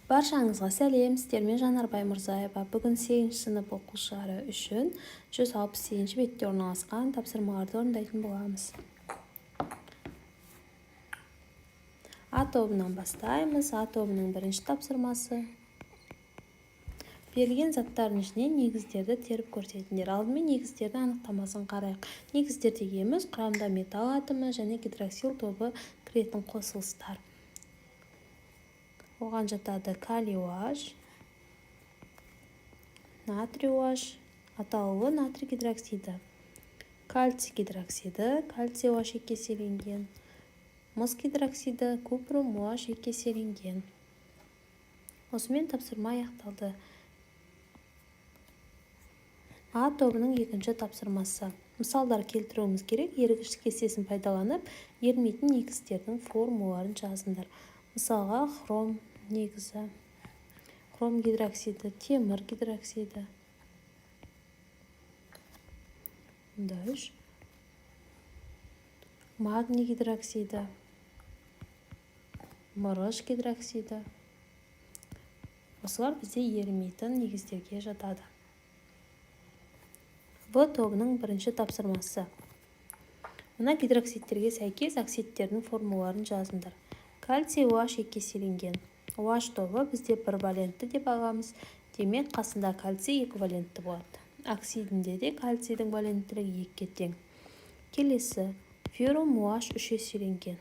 Баршаңызға сәлем, сіздермен Жанарбай Мұрзаева. Бүгін 8-ші сынып оқушылары үшін 168-ші бетте орналасқан тапсырмаларды орындайтын боламыз. А тобынан бастаймыз. А тобының бірінші тапсырмасы. Берілген заттардың ішінен негіздерді теріп көрсетіңдер. Алдымен негіздердің анықтамасын қарайық. Негіздер дегеніміз құрамында металл атомы және гидроксил тобы кіретін қосылыстар. Оған жатады калий OH, натрий OH, атаулы натрий гидроксиді, кальций гидроксиді, кальций OH екі еселенген, мыс гидроксиді, купрум OH екі еселенген. Осымен тапсырма аяқталды. А тобының екінші тапсырмасы. Мысалдар келтіруіміз керек. Ерігіш кестесін пайдаланып, ерімейтін негіздердің формулаларын жазыңдар. Мысалға хром негізі, хром гидроксиді, темір гидроксиді. Дальше. Магний гидроксиді, мырыш гидроксиді. Осылар бізде ерімейтін негіздерге жатады. В тобының бірінші тапсырмасы. Мына гидроксидтерге сәйкес оксидтердің формулаларын жазыңдар. Кальций OH екі еселенген. OH тобы бізде бір валентті деп аламыз. Демек, қасында кальций екі валентті болады. Оксидінде де кальцийдің валенттілігі екіге тең. Келесі, феррум OH үш еселенген.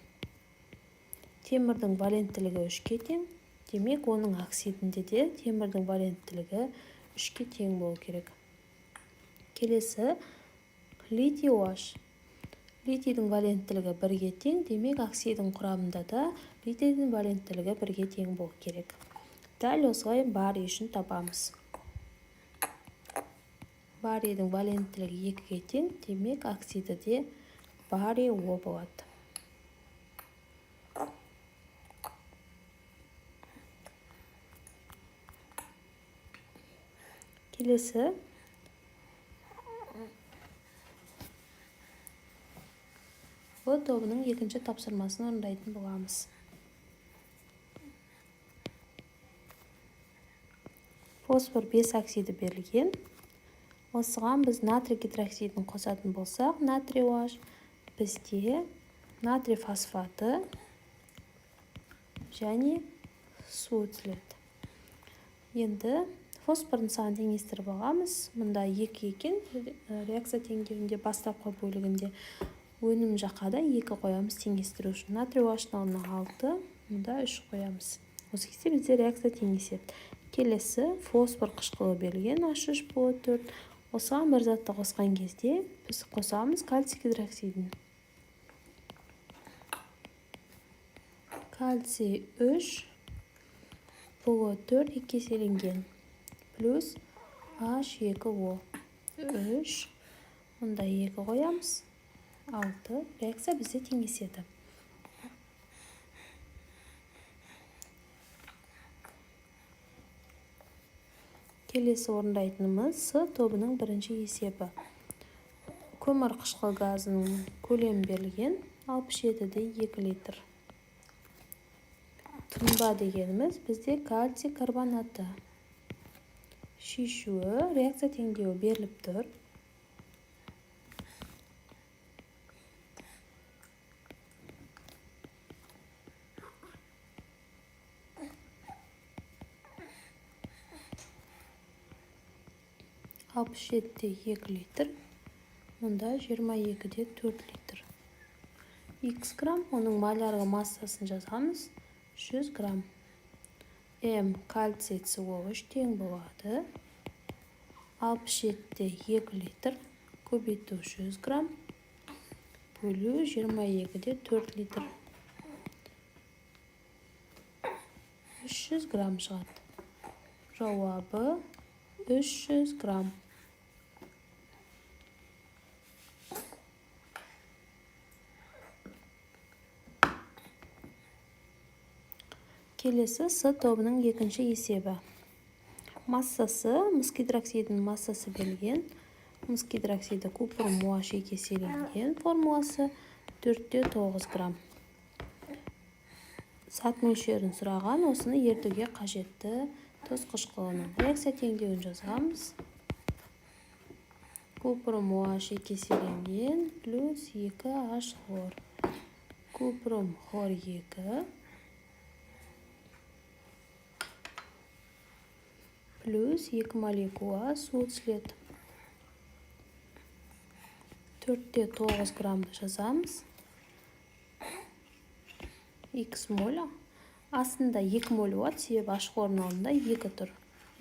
Темірдің валенттілігі үшке тең. Демек, оның оксидінде де темірдің валенттілігі үшке тең болу керек. Келесі, литий OH. Литийдің валенттілігі бірге тең, демек оксиддің құрамында да литийдің валенттілігі бірге тең болу керек. Дәл осылай барий үшін табамыз. Барийдің валенттілігі екіге тең, демек оксиді де барий О болады. Келесі, В тобының екінші тапсырмасын орындайтын боламыз. Фосфор 5 оксиді берілген. Осыған біз натрий гидроксидін қосатын болсақ, натрий OH бізде натрий фосфаты және су түзіледі. Енді фосфордың санын теңестіріп аламыз. Мұнда 2 екен, реакция теңдеуінде бастапқы бөлігінде. Өнім жаққа да 2 қоямыз теңестіру үшін. Натрий OH-ның орнына 6, мұнда 3 қоямыз. Осы кезде бізде реакция теңеседі. Келесі, фосфор қышқылы берілген, H3 болады 4. Осыған бір затты қосқан кезде біз қосамыз кальций гидроксидін. Кальций 3 болады 4 екі еселенген. Плюс H2O 3, мұнда 2 қоямыз. 6. Реакция бізде теңеседі. Келесі орындайтынымыз С тобының бірінші есебі. Көмір қышқыл газының көлемі берілген 67-де 2 литр. Тұнба дегеніміз бізде кальций карбонаты. Шешуі, реакция теңдеуі беріліп тұр. Алпыс 2 литр, мұнда 22-де 4 литр. X грамм, оның малярғы массасын жазамыз, 100 грамм. М кальций CO3 тең болады. 67-де 2 литр, көбейту 100 грамм, бөлу 22-де 4 литр. 300 грамм шығады. Жауабы 300 грамм. Келесі С тобының екінші есебі. Массасы, мыс гидроксидінің массасы берілген. Мыс гидроксиді купрум OH екі еселенген формуласы 4-те 9 грамм. сат мөлшерін сұраған, осыны ертуге қажетті тұз қышқылының реакция теңдеуін жазамыз. Купрум OH екеселенген плюс 2H хлор. Купрум хлор 2 плюс 2 молекула су түзіледі. 4-те 9 граммды жазамыз. X моль. Астында 2 моль болады, себебі H хлордың алдында 2 тұр.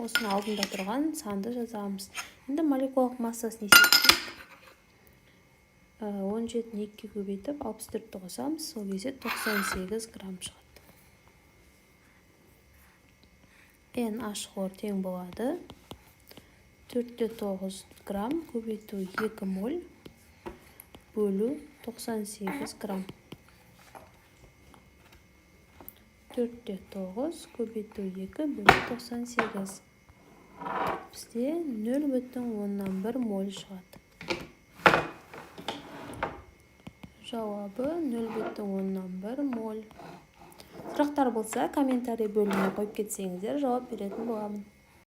Осыны алдында тұрған санды жазамыз. Енді молекулалық массасын есептейік. 17-ні 2-ге көбейтіп 64-ті қосамыз. Сол кезде 98 грамм шығады. NH хлор тең болады. 4-те 9 грамм көбейту 2 моль бөлу 98 грамм. 4-те 9 көбейту 2 бөлу 98. Бізде 0,1 моль шығады. Жауабы 0,1 моль. Сұрақтар болса, комментарий бөліміне қойып кетсеңіздер, жауап беретін боламын.